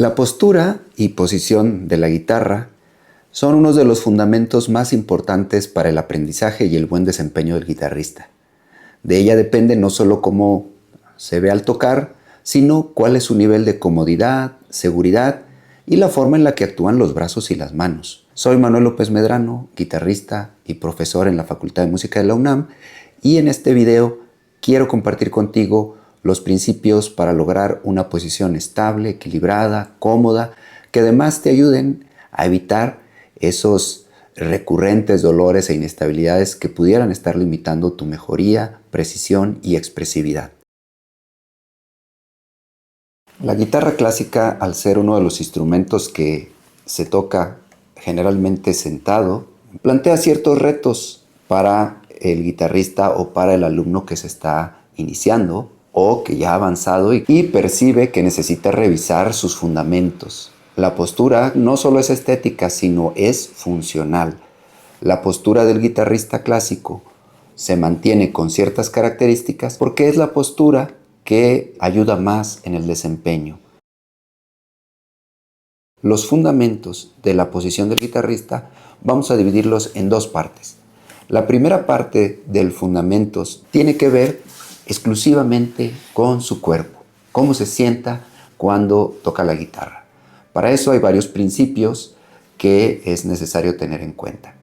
La postura y posición de la guitarra son uno de los fundamentos más importantes para el aprendizaje y el buen desempeño del guitarrista. De ella depende no solo cómo se ve al tocar, sino cuál es su nivel de comodidad, seguridad y la forma en la que actúan los brazos y las manos. Soy Manuel López Medrano, guitarrista y profesor en la Facultad de Música de la UNAM, y en este video quiero compartir contigo los principios para lograr una posición estable, equilibrada, cómoda, que además te ayuden a evitar esos recurrentes dolores e inestabilidades que pudieran estar limitando tu mejoría, precisión y expresividad. La guitarra clásica, al ser uno de los instrumentos que se toca generalmente sentado, plantea ciertos retos para el guitarrista o para el alumno que se está iniciando o que ya ha avanzado y percibe que necesita revisar sus fundamentos. La postura no solo es estética, sino es funcional. La postura del guitarrista clásico se mantiene con ciertas características porque es la postura que ayuda más en el desempeño. Los fundamentos de la posición del guitarrista vamos a dividirlos en dos partes. La primera parte del fundamentos tiene que ver exclusivamente con su cuerpo, cómo se sienta cuando toca la guitarra. Para eso hay varios principios que es necesario tener en cuenta.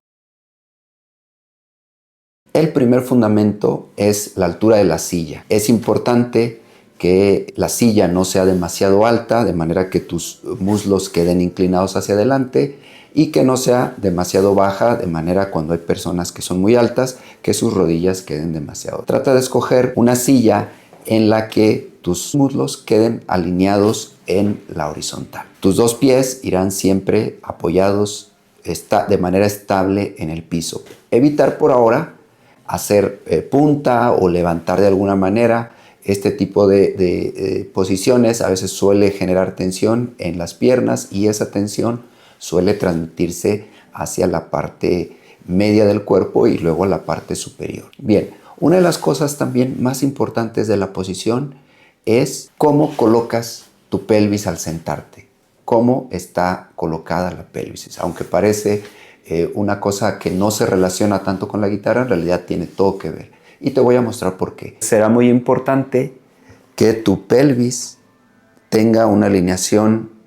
El primer fundamento es la altura de la silla. Es importante que la silla no sea demasiado alta, de manera que tus muslos queden inclinados hacia adelante, y que no sea demasiado baja, de manera cuando hay personas que son muy altas, que sus rodillas queden demasiado. Trata de escoger una silla en la que tus muslos queden alineados en la horizontal. Tus dos pies irán siempre apoyados de manera estable en el piso. Evitar por ahora hacer punta o levantar de alguna manera. Este tipo de posiciones a veces suele generar tensión en las piernas y esa tensión suele transmitirse hacia la parte media del cuerpo y luego a la parte superior. Bien, una de las cosas también más importantes de la posición es cómo colocas tu pelvis al sentarte, cómo está colocada la pelvis. Aunque parece una cosa que no se relaciona tanto con la guitarra, en realidad tiene todo que ver. Y te voy a mostrar por qué. Será muy importante que tu pelvis tenga una alineación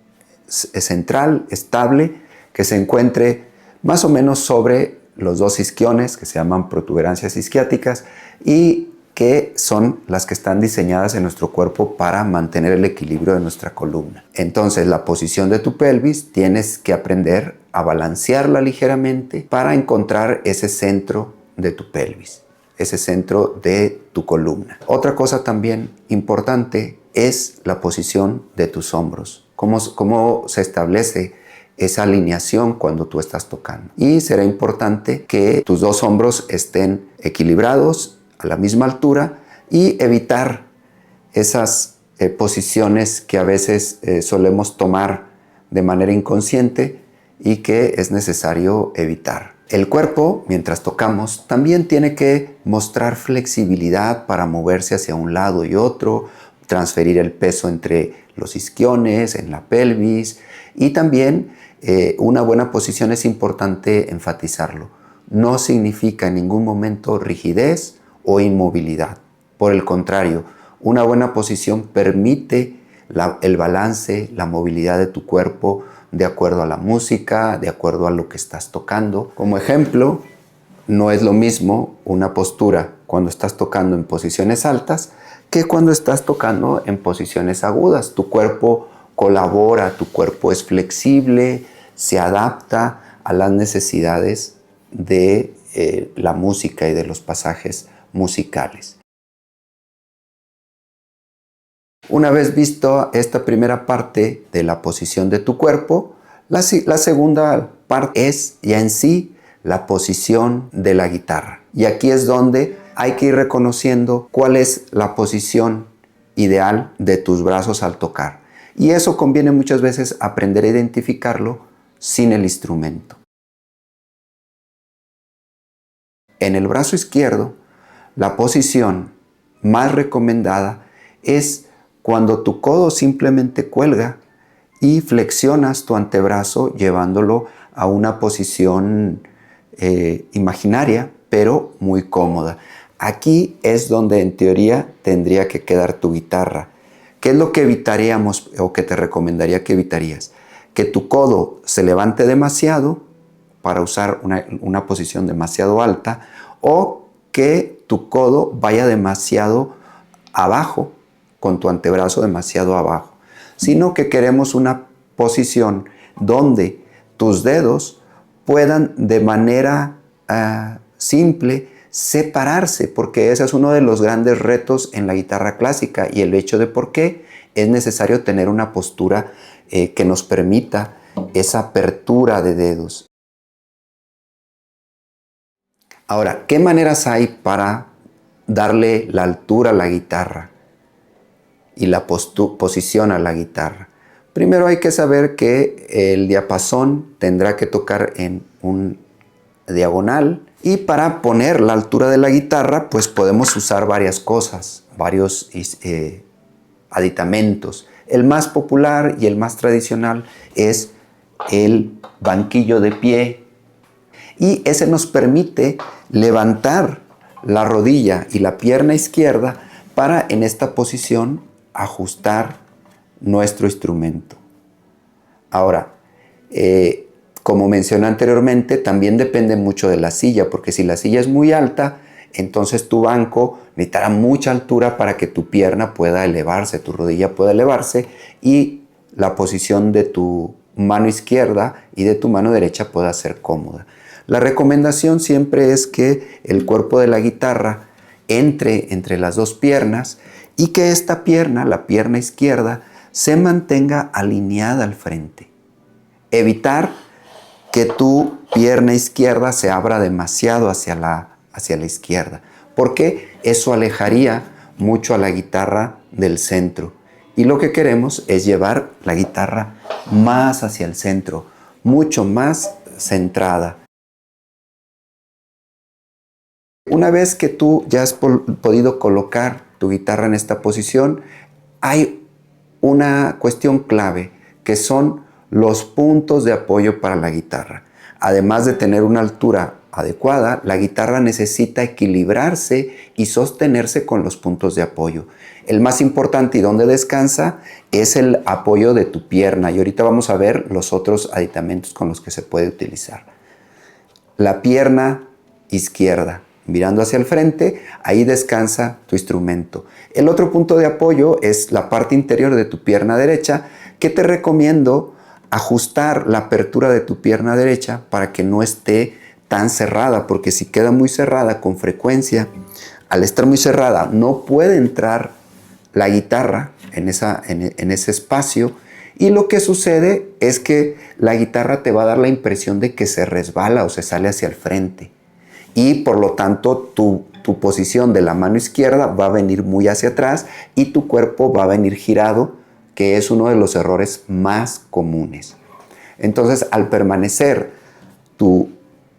central, estable, que se encuentre más o menos sobre los dos isquiones, que se llaman protuberancias isquiáticas, y que son las que están diseñadas en nuestro cuerpo para mantener el equilibrio de nuestra columna. Entonces, la posición de tu pelvis tienes que aprender a balancearla ligeramente para encontrar ese centro de tu pelvis, ese centro de tu columna. Otra cosa también importante es la posición de tus hombros. Cómo se establece esa alineación cuando tú estás tocando. Y será importante que tus dos hombros estén equilibrados a la misma altura y evitar esas posiciones que a veces solemos tomar de manera inconsciente y que es necesario evitar. El cuerpo, mientras tocamos, también tiene que mostrar flexibilidad para moverse hacia un lado y otro, transferir el peso entre los isquiones, en la pelvis, y también una buena posición es importante enfatizarlo. No significa en ningún momento rigidez o inmovilidad. Por el contrario, una buena posición permite el balance, la movilidad de tu cuerpo de acuerdo a la música, de acuerdo a lo que estás tocando. Como ejemplo, no es lo mismo una postura cuando estás tocando en posiciones altas que cuando estás tocando en posiciones agudas. Tu cuerpo colabora, tu cuerpo es flexible, se adapta a las necesidades de la música y de los pasajes musicales. Una vez visto esta primera parte de la posición de tu cuerpo, la segunda parte es ya en sí la posición de la guitarra. Y aquí es donde hay que ir reconociendo cuál es la posición ideal de tus brazos al tocar. Y eso conviene muchas veces aprender a identificarlo sin el instrumento. En el brazo izquierdo, la posición más recomendada es cuando tu codo simplemente cuelga y flexionas tu antebrazo llevándolo a una posición imaginaria, pero muy cómoda. Aquí es donde en teoría tendría que quedar tu guitarra. ¿Qué es lo que evitaríamos o que te recomendaría que evitarías? Que tu codo se levante demasiado para usar una posición demasiado alta, o que tu codo vaya demasiado abajo, con tu antebrazo demasiado abajo, sino que queremos una posición donde tus dedos puedan de manera simple separarse, porque ese es uno de los grandes retos en la guitarra clásica, y el hecho de por qué es necesario tener una postura que nos permita esa apertura de dedos. Ahora, ¿qué maneras hay para darle la altura a la guitarra y la posición a la guitarra? Primero hay que saber que el diapasón tendrá que tocar en un diagonal, y para poner la altura de la guitarra pues podemos usar varias cosas, varios aditamentos. El más popular y el más tradicional es el banquillo de pie, y ese nos permite levantar la rodilla y la pierna izquierda para en esta posición ajustar nuestro instrumento. Ahora, como mencioné anteriormente, también depende mucho de la silla, porque si la silla es muy alta, entonces tu banco necesitará mucha altura para que tu pierna pueda elevarse, tu rodilla pueda elevarse, y la posición de tu mano izquierda y de tu mano derecha pueda ser cómoda. La recomendación siempre es que el cuerpo de la guitarra entre las dos piernas, y que esta pierna, la pierna izquierda, se mantenga alineada al frente. Evitar que tu pierna izquierda se abra demasiado hacia la izquierda, porque eso alejaría mucho a la guitarra del centro. Y lo que queremos es llevar la guitarra más hacia el centro, mucho más centrada. Una vez que tú ya has podido colocar tu guitarra en esta posición, hay una cuestión clave, que son los puntos de apoyo para la guitarra. Además de tener una altura adecuada, la guitarra necesita equilibrarse y sostenerse con los puntos de apoyo. El más importante y donde descansa es el apoyo de tu pierna, y ahorita vamos a ver los otros aditamentos con los que se puede utilizar. La pierna izquierda, mirando hacia el frente, ahí descansa tu instrumento. El otro punto de apoyo es la parte interior de tu pierna derecha, que te recomiendo ajustar la apertura de tu pierna derecha para que no esté tan cerrada, porque si queda muy cerrada con frecuencia, al estar muy cerrada no puede entrar la guitarra en ese espacio, y lo que sucede es que la guitarra te va a dar la impresión de que se resbala o se sale hacia el frente, y por lo tanto tu posición de la mano izquierda va a venir muy hacia atrás y tu cuerpo va a venir girado, que es uno de los errores más comunes. Entonces, al permanecer tu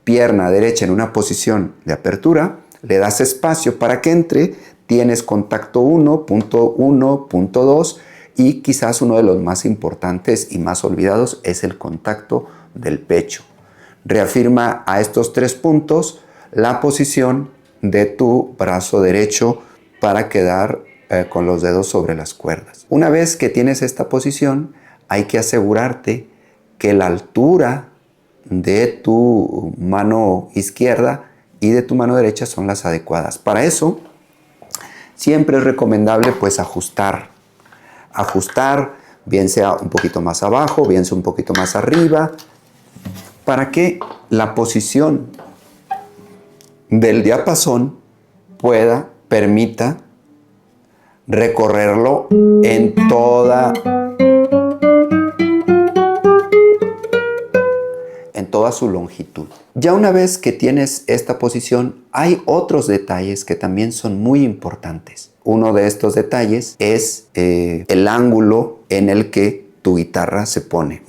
pierna derecha en una posición de apertura, le das espacio para que entre, tienes contacto 1, punto 1, punto 2, y quizás uno de los más importantes y más olvidados es el contacto del pecho. Reafirma a estos 3 puntos la posición de tu brazo derecho para quedar con los dedos sobre las cuerdas. Una vez que tienes esta posición, hay que asegurarte que la altura de tu mano izquierda y de tu mano derecha son las adecuadas. Para eso, siempre es recomendable pues ajustar, bien sea un poquito más abajo, bien sea un poquito más arriba, para que la posición del diapasón permita recorrerlo en toda su longitud. Ya una vez que tienes esta posición, hay otros detalles que también son muy importantes. Uno de estos detalles es el ángulo en el que tu guitarra se pone.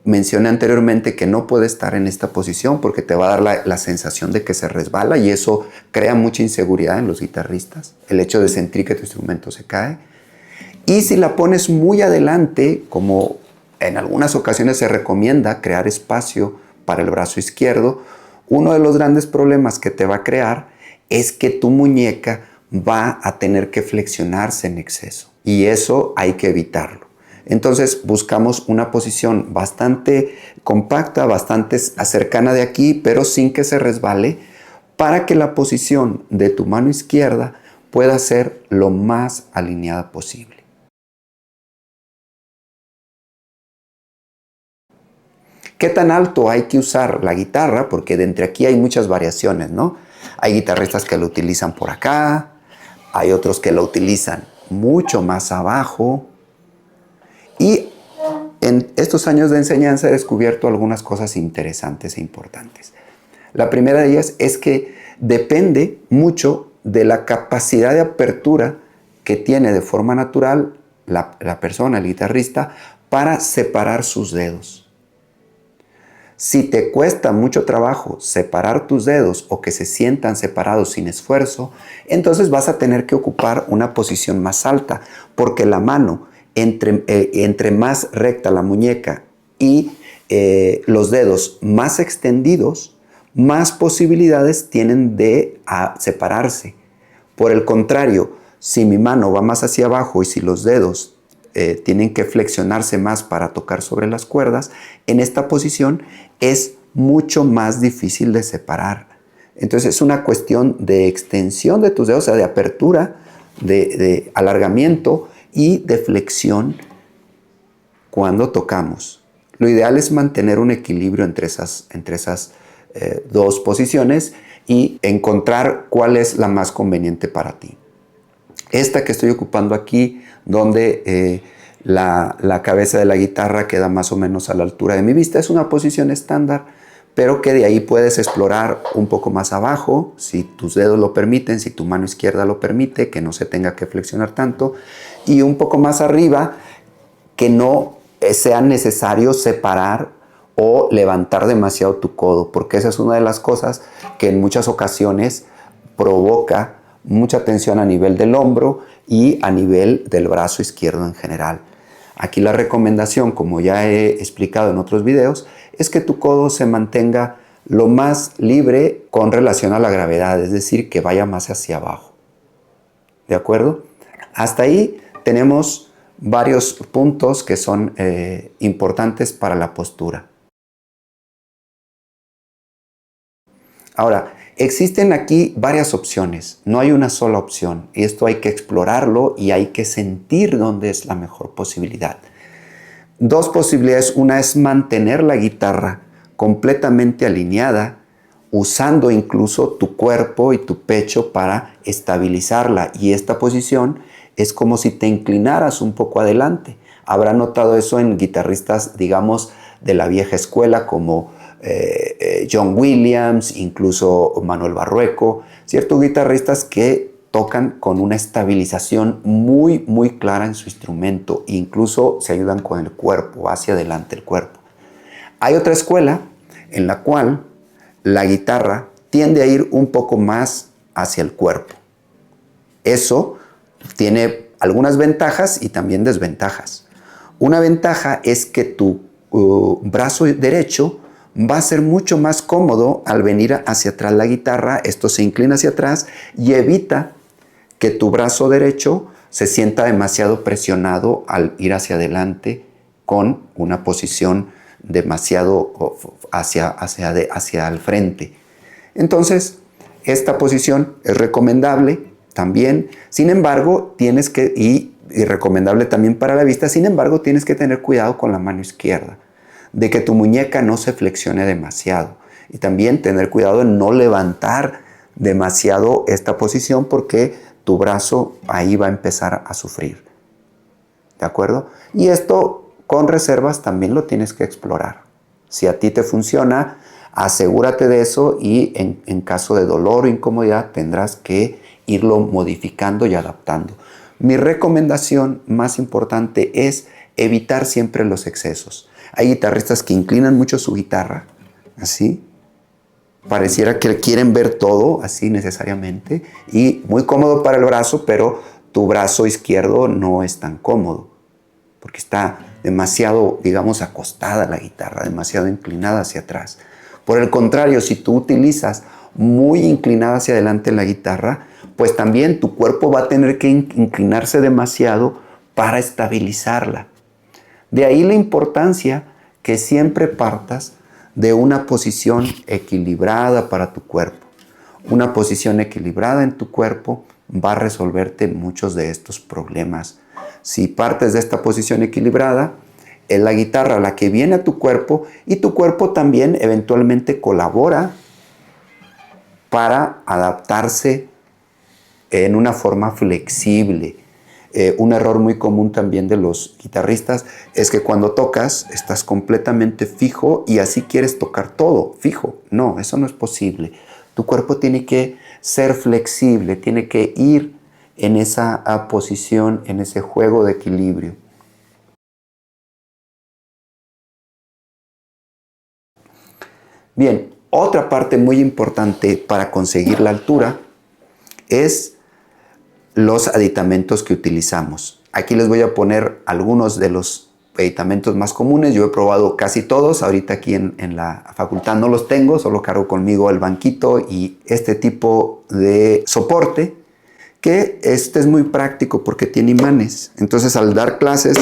Mencioné anteriormente que no puede estar en esta posición porque te va a dar la sensación de que se resbala, y eso crea mucha inseguridad en los guitarristas, el hecho de sentir que tu instrumento se cae. Y si la pones muy adelante, como En algunas ocasiones se recomienda crear espacio para el brazo izquierdo. Uno de los grandes problemas que te va a crear es que tu muñeca va a tener que flexionarse en exceso y eso hay que evitarlo. Entonces buscamos una posición bastante compacta, bastante cercana de aquí, pero sin que se resbale, para que la posición de tu mano izquierda pueda ser lo más alineada posible. ¿Qué tan alto hay que usar la guitarra? Porque de entre aquí hay muchas variaciones, ¿no? Hay guitarristas que lo utilizan por acá, hay otros que lo utilizan mucho más abajo. Y en estos años de enseñanza he descubierto algunas cosas interesantes e importantes. La primera de ellas es que depende mucho de la capacidad de apertura que tiene de forma natural la persona, el guitarrista, para separar sus dedos. Si te cuesta mucho trabajo separar tus dedos o que se sientan separados sin esfuerzo, entonces vas a tener que ocupar una posición más alta, porque la mano, entre más recta la muñeca y los dedos más extendidos, más posibilidades tienen de separarse. Por el contrario, si mi mano va más hacia abajo y si los dedos tienen que flexionarse más para tocar sobre las cuerdas, en esta posición es mucho más difícil de separar. Entonces es una cuestión de extensión de tus dedos, o sea, de apertura, de alargamiento y de flexión cuando tocamos. Lo ideal es mantener un equilibrio entre esas dos posiciones y encontrar cuál es la más conveniente para ti. Esta que estoy ocupando aquí, donde la cabeza de la guitarra queda más o menos a la altura de mi vista, es una posición estándar, pero que de ahí puedes explorar un poco más abajo, si tus dedos lo permiten, si tu mano izquierda lo permite, que no se tenga que flexionar tanto, y un poco más arriba, que no sea necesario separar o levantar demasiado tu codo, porque esa es una de las cosas que en muchas ocasiones provoca mucha tensión a nivel del hombro y a nivel del brazo izquierdo en general. Aquí la recomendación, como ya he explicado en otros videos, es que tu codo se mantenga lo más libre con relación a la gravedad, es decir, que vaya más hacia abajo. ¿De acuerdo? Hasta ahí tenemos varios puntos que son importantes para la postura. Ahora, existen aquí varias opciones, no hay una sola opción y esto hay que explorarlo y hay que sentir dónde es la mejor posibilidad. Dos posibilidades, una es mantener la guitarra completamente alineada, usando incluso tu cuerpo y tu pecho para estabilizarla, y esta posición es como si te inclinaras un poco adelante. Habrá notado eso en guitarristas, digamos, de la vieja escuela como John Williams, incluso Manuel Barrueco, ciertos guitarristas que tocan con una estabilización muy, muy clara en su instrumento, incluso se ayudan con el cuerpo, hacia adelante el cuerpo. Hay otra escuela en la cual la guitarra tiende a ir un poco más hacia el cuerpo. Eso tiene algunas ventajas y también desventajas. Una ventaja es que tu brazo derecho va a ser mucho más cómodo al venir hacia atrás la guitarra. Esto se inclina hacia atrás y evita que tu brazo derecho se sienta demasiado presionado al ir hacia adelante con una posición demasiado hacia el frente. Entonces, esta posición es recomendable también. Sin embargo, y recomendable también para la vista, sin embargo, tienes que tener cuidado con la mano izquierda, de que tu muñeca no se flexione demasiado. Y también tener cuidado en no levantar demasiado esta posición, porque tu brazo ahí va a empezar a sufrir. ¿De acuerdo? Y esto con reservas también lo tienes que explorar. Si a ti te funciona, asegúrate de eso y en caso de dolor o incomodidad tendrás que irlo modificando y adaptando. Mi recomendación más importante es evitar siempre los excesos. Hay guitarristas que inclinan mucho su guitarra, así. Pareciera que quieren ver todo así necesariamente y muy cómodo para el brazo, pero tu brazo izquierdo no es tan cómodo. porque está demasiado, digamos, acostada la guitarra, demasiado inclinada hacia atrás. Por el contrario, si tú utilizas muy inclinada hacia adelante la guitarra, pues también tu cuerpo va a tener que inclinarse demasiado para estabilizarla. De ahí la importancia que siempre partas de una posición equilibrada para tu cuerpo. Una posición equilibrada en tu cuerpo va a resolverte muchos de estos problemas. Si partes de esta posición equilibrada, es la guitarra la que viene a tu cuerpo y tu cuerpo también eventualmente colabora para adaptarse en una forma flexible. Un error muy común también de los guitarristas es que cuando tocas estás completamente fijo y así quieres tocar todo fijo. No, eso no es posible. Tu cuerpo tiene que ser flexible, tiene que ir en esa posición, en ese juego de equilibrio. Bien, otra parte muy importante para conseguir la altura es los aditamentos que utilizamos. Aquí les voy a poner algunos de los aditamentos más comunes. Yo he probado casi todos. Ahorita aquí en la facultad no los tengo, solo cargo conmigo el banquito y este tipo de soporte, que este es muy práctico porque tiene imanes. Entonces al dar clases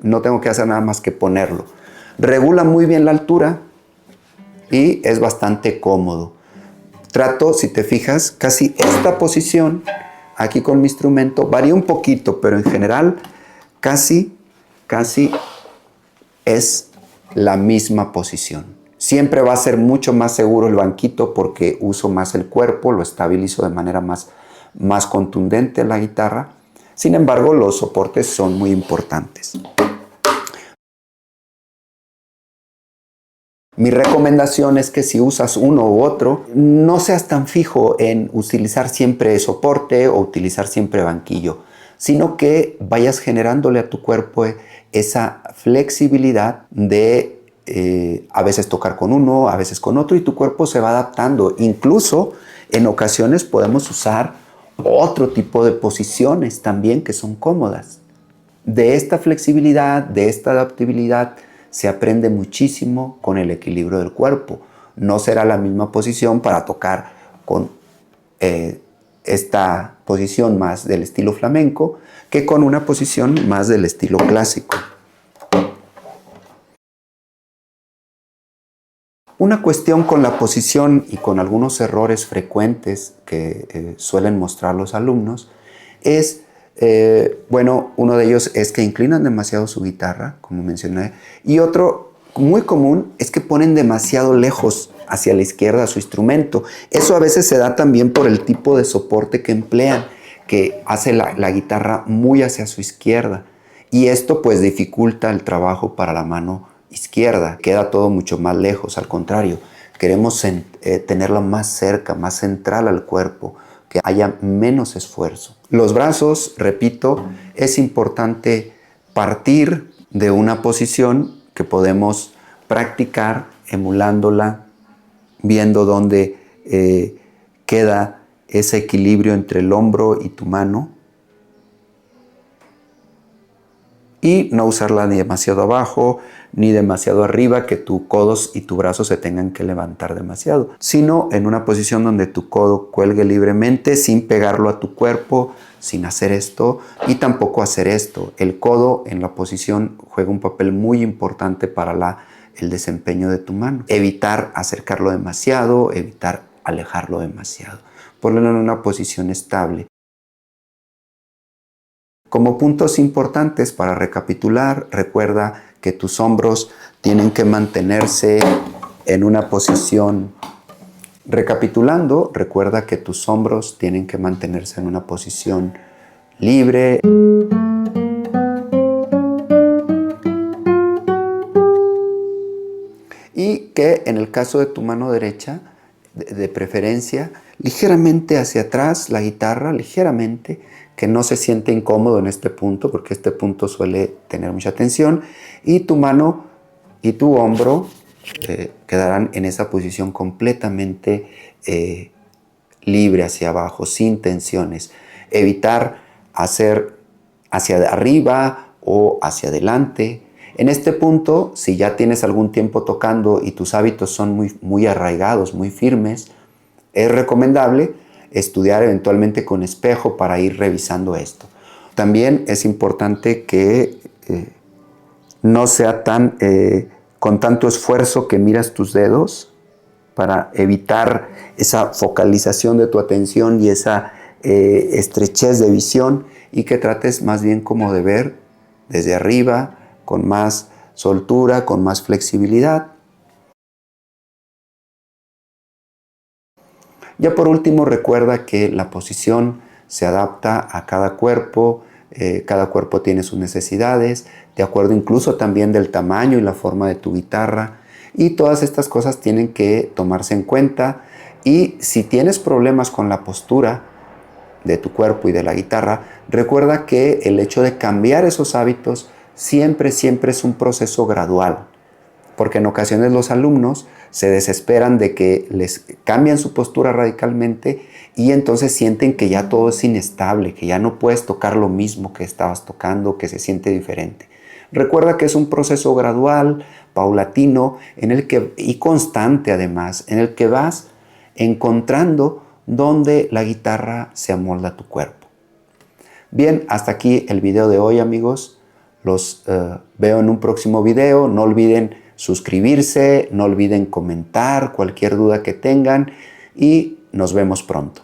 no tengo que hacer nada más que ponerlo. Regula muy bien la altura y es bastante cómodo. Trato, si te fijas, casi esta posición aquí con mi instrumento varía un poquito, pero en general casi es la misma posición. Siempre va a ser mucho más seguro el banquito porque uso más el cuerpo, lo estabilizo de manera más contundente la guitarra. Sin embargo, los soportes son muy importantes. Mi recomendación es que si usas uno u otro, no seas tan fijo en utilizar siempre soporte o utilizar siempre banquillo, sino que vayas generándole a tu cuerpo esa flexibilidad de a veces tocar con uno, a veces con otro, y tu cuerpo se va adaptando. Incluso en ocasiones podemos usar otro tipo de posiciones también que son cómodas. De esta flexibilidad, de esta adaptabilidad, se aprende muchísimo con el equilibrio del cuerpo. No será la misma posición para tocar con esta posición más del estilo flamenco que con una posición más del estilo clásico. Una cuestión con la posición y con algunos errores frecuentes que suelen mostrar los alumnos es, uno de ellos es que inclinan demasiado su guitarra, como mencioné, y otro muy común es que ponen demasiado lejos hacia la izquierda su instrumento. Eso a veces se da también por el tipo de soporte que emplean, que hace la guitarra muy hacia su izquierda, y esto pues dificulta el trabajo para la mano izquierda, queda todo mucho más lejos. Al contrario, queremos tenerlo más cerca, más central al cuerpo, que haya menos esfuerzo. Los brazos, repito, es importante partir de una posición que podemos practicar emulándola, viendo dónde queda ese equilibrio entre el hombro y tu mano, y no usarla ni demasiado abajo ni demasiado arriba, que tu codos y tu brazo se tengan que levantar demasiado, sino en una posición donde tu codo cuelgue libremente sin pegarlo a tu cuerpo, sin hacer esto y tampoco hacer esto. El codo en la posición juega un papel muy importante para el desempeño de tu mano. Evitar acercarlo demasiado, evitar alejarlo demasiado. Ponlo en una posición estable. Como puntos importantes para recapitular, recuerda que tus hombros tienen que mantenerse en una posición. Recapitulando, recuerda que tus hombros tienen que mantenerse en una posición libre. Y que en el caso de tu mano derecha, de preferencia, ligeramente hacia atrás la guitarra, ligeramente, que no se siente incómodo en este punto, porque este punto suele tener mucha tensión, y tu mano y tu hombro quedarán en esa posición completamente libre hacia abajo, sin tensiones. Evitar hacer hacia arriba o hacia adelante. En este punto, si ya tienes algún tiempo tocando y tus hábitos son muy arraigados, muy firmes, es recomendable estudiar eventualmente con espejo para ir revisando esto. También es importante que no sea con tanto esfuerzo que miras tus dedos para evitar esa focalización de tu atención y esa estrechez de visión, y que trates más bien como de ver desde arriba, con más soltura, con más flexibilidad. Ya por último, recuerda que la posición se adapta a cada cuerpo tiene sus necesidades, de acuerdo incluso también del tamaño y la forma de tu guitarra, y todas estas cosas tienen que tomarse en cuenta. Y si tienes problemas con la postura de tu cuerpo y de la guitarra, recuerda que el hecho de cambiar esos hábitos siempre es un proceso gradual, porque en ocasiones los alumnos se desesperan de que les cambian su postura radicalmente y entonces sienten que ya todo es inestable, que ya no puedes tocar lo mismo que estabas tocando, que se siente diferente. Recuerda que es un proceso gradual, paulatino, y constante además, en el que vas encontrando dónde la guitarra se amolda a tu cuerpo. Bien, hasta aquí el video de hoy, amigos. Los veo en un próximo video. No olviden suscribirse, no olviden comentar cualquier duda que tengan y nos vemos pronto.